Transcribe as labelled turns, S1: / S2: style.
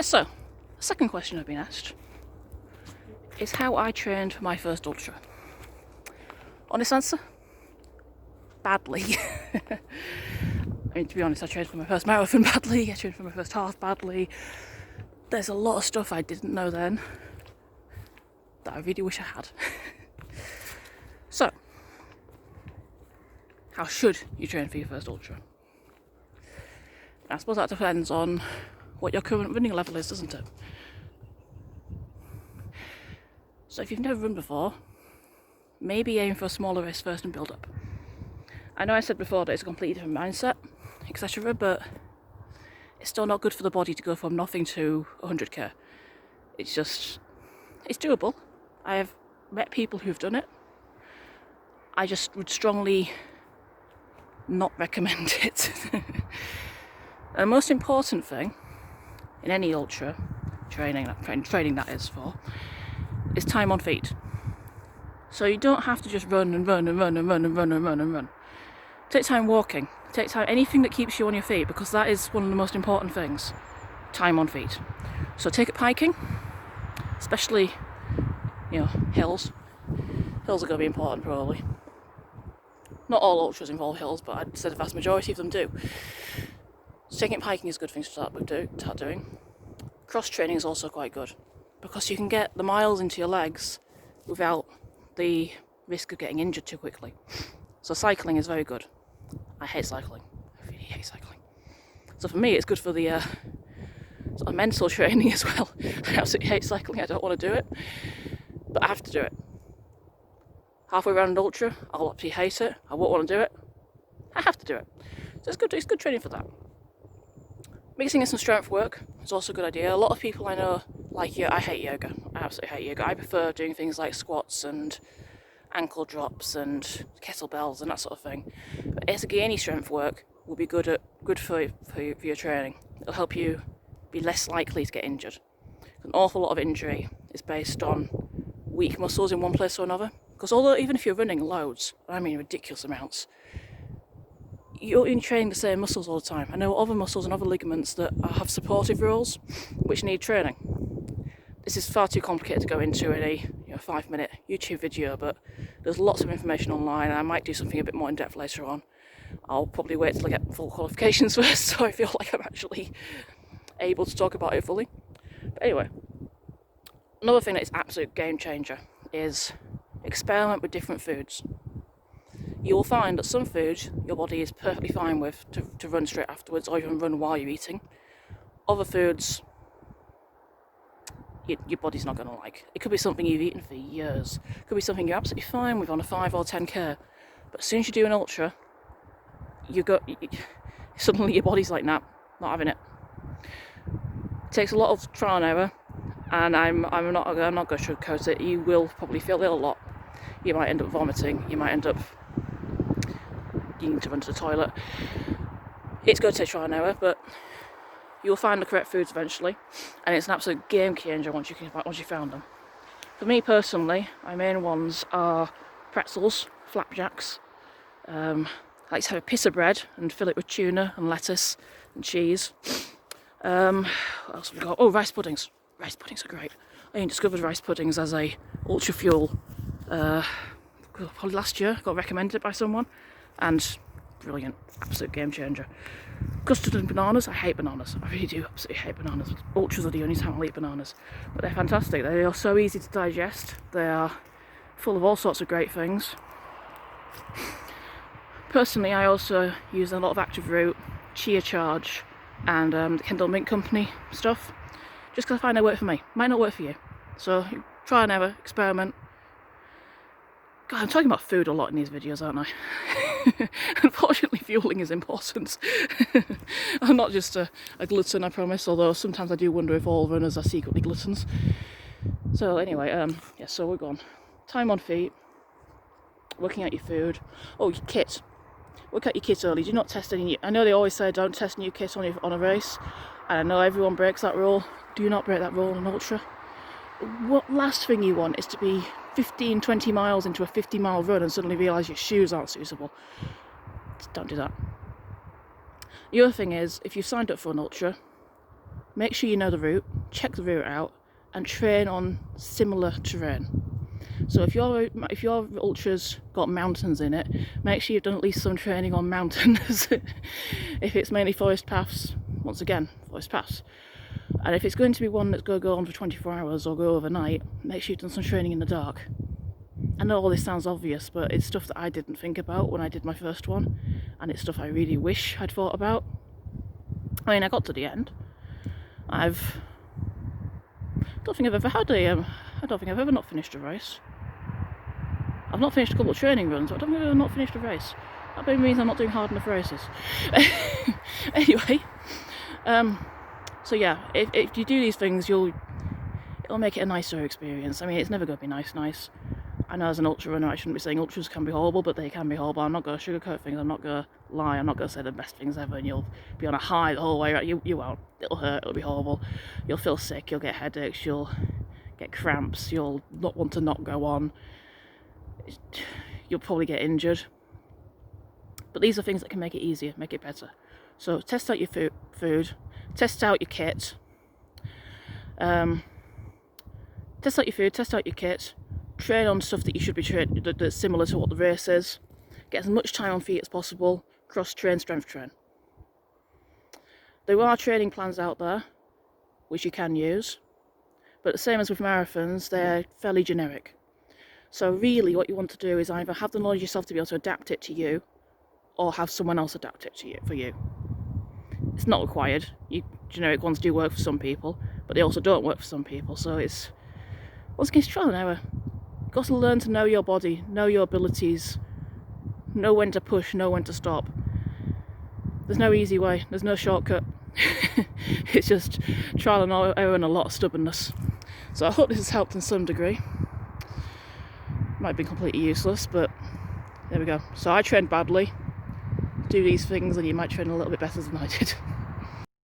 S1: So, the second question I've been asked is how I trained for my first ultra. Honest answer? Badly. I mean, to be honest, I trained for my first marathon badly, I trained for my first half badly. There's a lot of stuff I didn't know then that I really wish I had. So, how should you train for your first ultra? I suppose that depends on what your current running level is, doesn't it? So if you've never run before, maybe aim for a smaller race first and build up. I know I said before that it's a completely different mindset, etc., but it's still not good for the body to go from nothing to 100k. It's doable. I have met people who've done it. I just would strongly not recommend it. The most important thing in any ultra training that is for, is time on feet. So you don't have to just run and run and run and run and run and run and run. Take time walking. Take time, anything that keeps you on your feet, because that is one of the most important things. Time on feet. So take up hiking, especially, hills. Hills are going to be important probably. Not all ultras involve hills, but I'd say the vast majority of them do. So taking up hiking is a good thing to start doing. Cross training is also quite good, because you can get the miles into your legs without the risk of getting injured too quickly. So cycling is very good. I hate cycling. I really hate cycling. So for me, it's good for the sort of mental training as well. I absolutely hate cycling. I don't want to do it, but I have to do it. Halfway around an ultra, I'll absolutely hate it. I won't want to do it. I have to do it. So it's good. It's good training for that. Mixing in some strength work is also a good idea. A lot of people I know like yoga. I hate yoga. I absolutely hate yoga. I prefer doing things like squats and ankle drops and kettlebells and that sort of thing. But any strength work will be good for your training. It'll help you be less likely to get injured. An awful lot of injury is based on weak muscles in one place or another. Because although even if you're running loads, I mean ridiculous amounts, you're training the same muscles all the time. I know other muscles and other ligaments that have supportive roles which need training. This is far too complicated to go into in a 5-minute YouTube video, but there's lots of information online, and I might do something a bit more in depth later on. I'll probably wait till I get full qualifications first, so I feel like I'm actually able to talk about it fully. But anyway, another thing that is absolute game changer is experiment with different foods. You will find that some foods your body is perfectly fine with to run straight afterwards, or even run while you're eating. Other foods your body's not going to like. It could be something you've eaten for years. It could be something you're absolutely fine with on a 5 or 10k. But as soon as you do an ultra, suddenly your body's like, nah, not having it. It takes a lot of trial and error, and I'm not going to sugarcoat it. You will probably feel ill a lot. You might end up vomiting. You might end up needing to run to the toilet. It's going to take trial and error, but you'll find the correct foods eventually, and it's an absolute game changer once you found them. For me personally, my main ones are pretzels, flapjacks. I like to have a piece of bread and fill it with tuna and lettuce and cheese. What else have we got? Oh, rice puddings. Rice puddings are great. I only discovered rice puddings as a ultra fuel probably last year. Got recommended it by someone, and brilliant, absolute game changer. Custard and bananas. I hate bananas. I really do absolutely hate bananas. Ultras are the only time I'll eat bananas, but they're fantastic. They are so easy to digest. They are full of all sorts of great things. Personally, I also use a lot of Active Root, Chia Charge, and the Kendall Mint Company stuff, just because I find they work for me. Might not work for you, so try and error, experiment. God, I'm talking about food a lot in these videos, aren't I? Unfortunately, fueling is important. I'm not just a glutton, I promise, although sometimes I do wonder if all runners are secretly gluttons. So anyway, so we're gone. Time on feet, looking at your food. Oh, your kit. Look at your kit early. Do not test any. I know they always say don't test new kit on a race, and I know everyone breaks that rule. Do not break that rule on an ultra. What last thing you want is to be 15-20 miles into a 50-mile run and suddenly realise your shoes aren't suitable. Just don't do that. The other thing is, if you've signed up for an ultra, make sure you know the route, check the route out, and train on similar terrain. So if your ultra's got mountains in it, make sure you've done at least some training on mountains. If it's mainly forest paths, once again, forest paths. And if it's going to be one that's going to go on for 24 hours or go overnight, make sure you've done some training in the dark. I know all this sounds obvious, but it's stuff that I didn't think about when I did my first one, and it's stuff I really wish I'd thought about. I mean, I got to the end. I don't think I've ever not finished a race. I've not finished a couple of training runs, but I don't think I've ever not finished a race. That maybe means I'm not doing hard enough races. Anyway, so yeah, if you do these things, it'll make it a nicer experience. I mean, it's never going to be nice. I know as an ultra runner I shouldn't be saying ultras can be horrible, but they can be horrible. I'm not going to sugarcoat things, I'm not going to lie, I'm not going to say the best things ever and you'll be on a high the whole way. You won't. It'll hurt, it'll be horrible. You'll feel sick, you'll get headaches, you'll get cramps, you'll not want to not go on. You'll probably get injured. But these are things that can make it easier, make it better. So test out your food, test out your kit. Test out your food, test out your kit. Train on stuff that you should be trained that's similar to what the race is. Get as much time on feet as possible. Cross train, strength train. There are training plans out there which you can use, but the same as with marathons, they're fairly generic. So really what you want to do is either have the knowledge yourself to be able to adapt it to you, or have someone else adapt it to you for you. It's not required. Generic ones do work for some people, but they also don't work for some people. So it's, once again, it's trial and error. You've got to learn to know your body, know your abilities, know when to push, know when to stop. There's no easy way, there's no shortcut. It's just trial and error and a lot of stubbornness. So I hope this has helped in some degree. Might have been completely useless, but there we go. So I trained badly. Do these things and you might train a little bit better than I did.